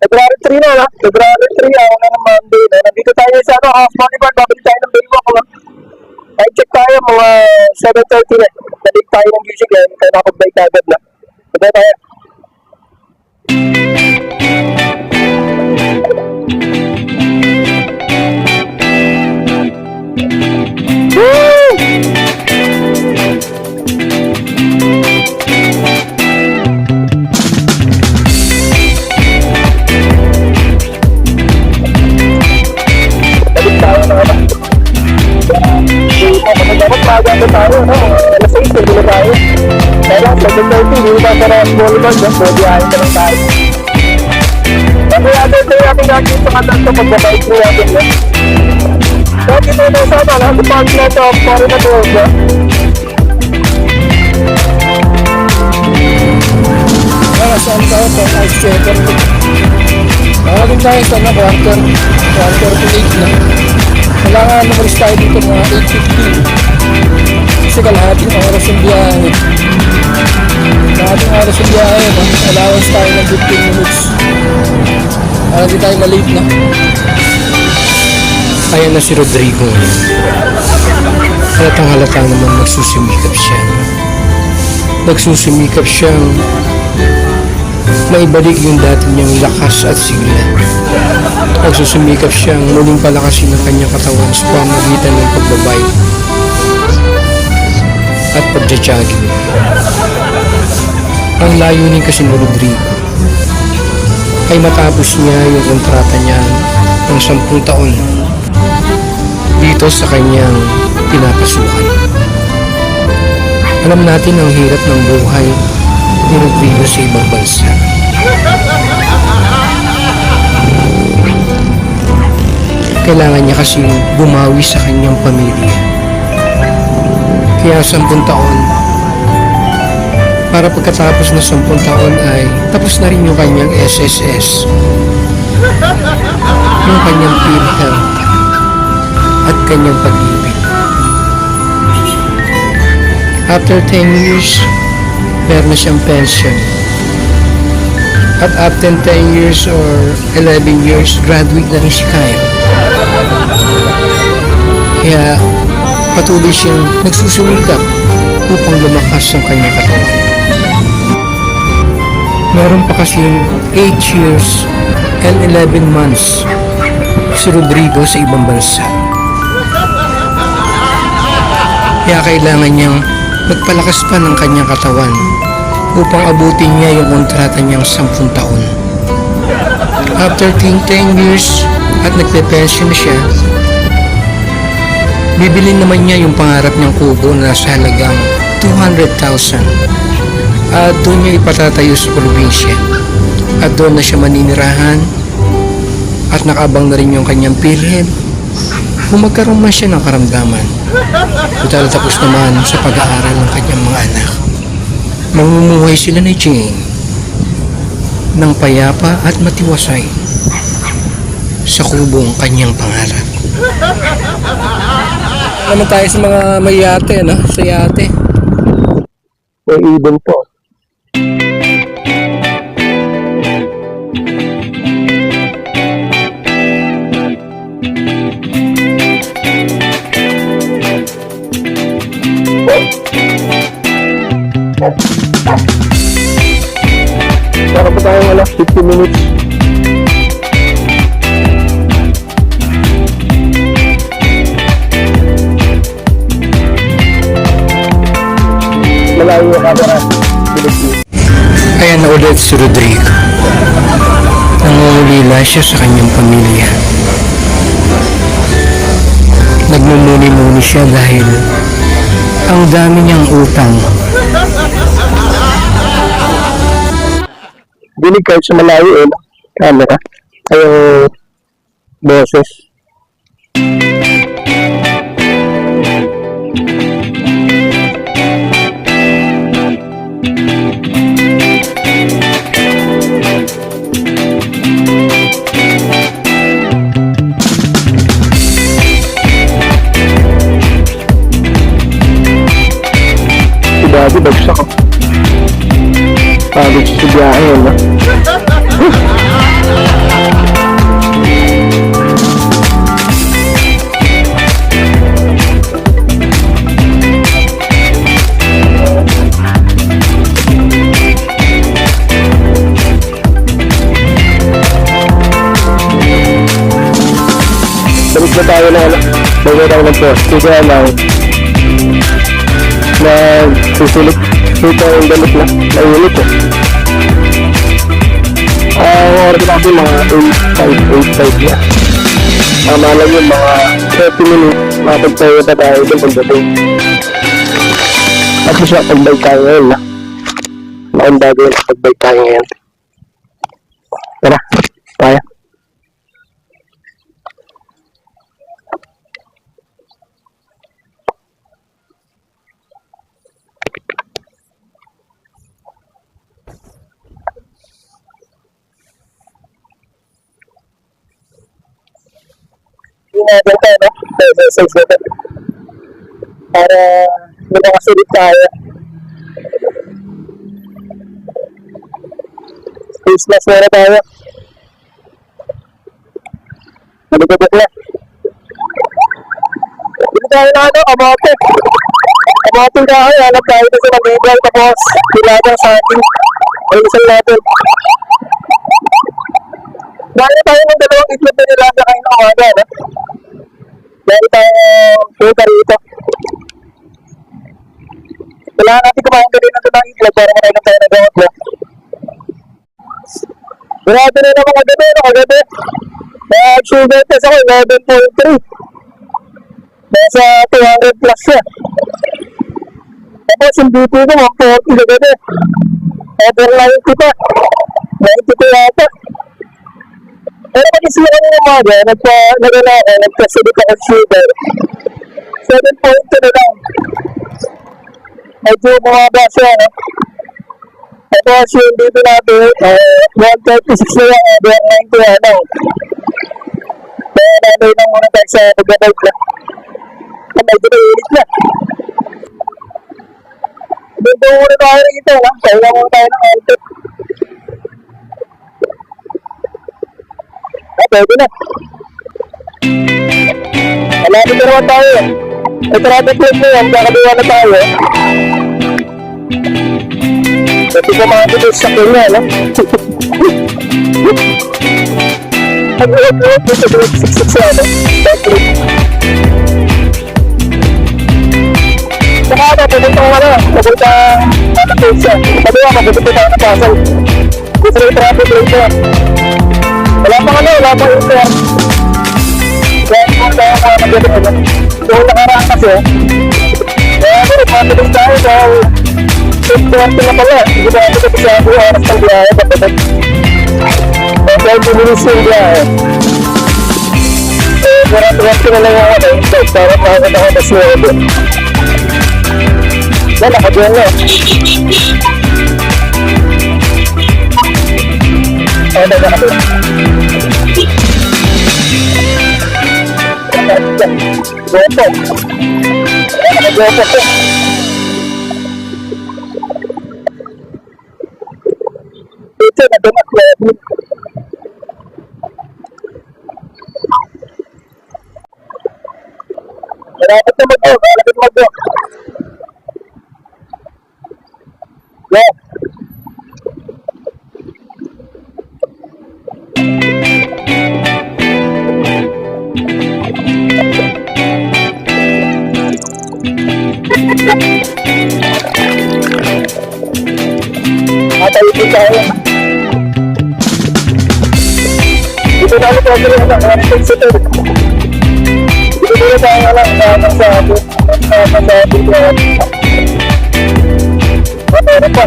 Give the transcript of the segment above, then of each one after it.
February 3 na, ha? February 3, ako na ng Monday. Na. Nandito tayo sa House Boulevard, babalik tayo ng Baywalk, ha? Time check tayo, mga 7:30 na. Balik tayo ng music, eh. Kaya nakapag-bike agad na. Sabay tayo. Dapat maganda tayo, no? Alas 6, hindi na tayo. Kaya 7:30, hindi na para ang Boulevard, no? Pwede ayaw na lang tayo. Kasi other day natin nakikita ka lang ito pag-bike mo natin, no? Kaya dito na sana, no? Park na ito, pari na doon, no? Kaya saan tayo ito? Ice checker. Nakagin tayo ito, no? Quarter to 8 na. Kailangan numalis tayo dito mga 8:15 kasi kalahating oras yung biyahe. Kalahating oras yung biyahe, allowance tayo ng 15 minutes para di tayo malate na. Ayan na si Rodrigo. Halatang halata naman nagsusumikap siya. Nagsusumikap siyang maibalik yung dati niyang lakas at sigla. Nagsusumikap siyang muling palakasin ang kanyang katawan sa pamamagitan ng pagbabike at pagja-jogging. Ang layunin kasi ni Rodrigo ay matapos niya yung kontrata niya ng 10 taon dito sa kanyang pinapasukan. Alam natin ang hirap ng buhay ni Rodrigo sa ibang bansa. Kailangan niya kasi bumawi sa kanyang pamilya. Kaya 10 taon, para pagkatapos ng 10 taon ay tapos na rin yung kanyang SSS, yung kanyang PhilHealth at kanyang pag-ibig. After 10 years, meron na siyang pension. At after 10 years or 11 years, graduate na rin si Kyle. Kaya patuloy siyang nagsusumikap upang lumakas ang kanyang katawan. Meron pa kasing 8 years and 11 months si Rodrigo sa ibang bansa. Kaya kailangan niyang magpalakas pa ng kanyang katawan upang abutin niya yung kontrata niyang 10 taon. After 10 years at nagpe-pension na siya, bibilin naman niya yung pangarap niyang kubo na nasa halagang 200,000 at doon niya ipatatayo sa probinsya at doon na siya maninirahan at nakaabang na rin yung kanyang PhilHealth kung magkaroon man siya ng karamdaman. Total tapos naman sa pag-aaral ng kanyang mga anak. Mamumuhay sila ni Jane ng payapa at matiwasay sa kubong kanyang pangarap. Naman tayo sa mga may yate, no? Sa yate. May ibon po. Saka pa tayo wala, 50 minutes. Malayo yung camera. Ayan na ulit si Rodrigo. Nangungulila siya sa kanyang pamilya. Nagmumuni-muni siya dahil ang dami niyang utang. Dinig kahit sa malayo eh, camera. Ayong boses. Grabe, bagsak ako. Pagod sa biyahe, no? na tayo na ano, bago tayo nag-post. Kaya lang, nagsusulit dito yung damit na, naiinit eh. Ang oras natin mga 8:05 na. Malang yung mga 30 minutes, makapagtayo na tayo doon pagdating. At least makapag-bike tayo ngayon na. Making bago yung makapag-bike tayo ngayon. Tara, tayo. Ginagawa tayo, no? Exercise natin. Para makasulit tayo. Face mask muna tayo. Maligabot na. Dito tayo na ano, amote. Amote tayo, alam tayo sa mag-ibang tapos bilagang saging. Ayusan natin. Dahil tayo ng dalawang itlog na nilaga kayo ng umaga, no? Dahil tayo puta rito. Kailangan natin kumain ka rin ng dalawang itlog para makainom tayo ng gamot, no? Grabe rin ako kagabi, no? Kagabi. Nag-sugar test ako, 11.3. Nasa 200 plus siya. Tapos yung BP ko, 140 kagabi. Over 90 pa. 92 yata. Pero mag-isira ko ng umaga, nagpa-sulit ako sugar. 7.2 na lang. Medyo bumaba siya, no? Tapos yung dito natin, 136 na lang, over 90 na lang. Kaya nabay lang muna tayo sa pag-bike na. Medyo naiinit na. Dito muna tayo rito, no? Kaya muna tayo ng outfit. Pwede na. Malapit na naman tayo. May traffic light na yan, kakaduwa na tayo. Pwede ko mga dito sa kanya, no? Nag-ulit-ulit dito, 66 ano? Saka ano, pumunta ko ano, pumunta sa pizza. Sabi nga, mabuti tayo na pasal. Gusto na yung traffic light na. Wala pang ano, wala pang inter. Kaya kung tayo mga magiging ano. Kung nakaraan kasi, kaya ako, mabilis tayo dahil 8:40 na pala. Hindi ba ako kasi ako oras ng biyahe, pagdating. Kaya 20 minutes yung biyahe. Kaya 20 na lang ako na inter, para makakita ko na siya. Yan, nakabuhan na. Ay, nakabuhan. Gopo. Gopo po. Ito na dumak na. Malapit na mag-o. Malapit mag-o. Yeah. Tayo dito tayo. Dito na ulit ako rin ang ating sitter. Dito na tayo lang sa masabi. Sa masabi ko. Ano pa?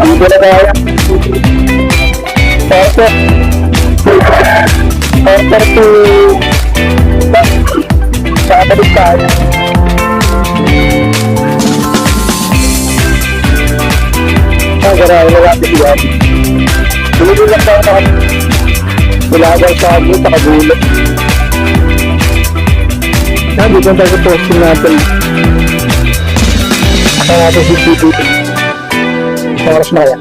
Dito na tayo. After to babalik tayo. Garahin na natin yan. Tulog lang tayo na nilagang sa agyo, nakagulog. Dito tayo sa posting natin. Ang ating CCTV. Sa oras na yan.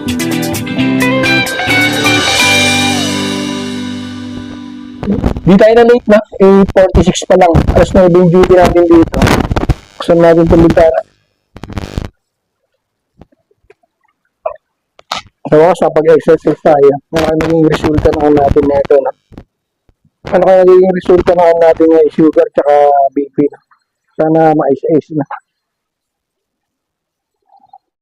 Di tayo na late na. 8:46 pa lang. Alas 9 yung duty natin dito. Buksan natin itong bintana. So, sa pag-exercise tayo, ano kaya naging resulta naman natin na ito, no? Ano kaya naging resulta naman natin ng sugar tsaka BP, no? Sana mais-is na.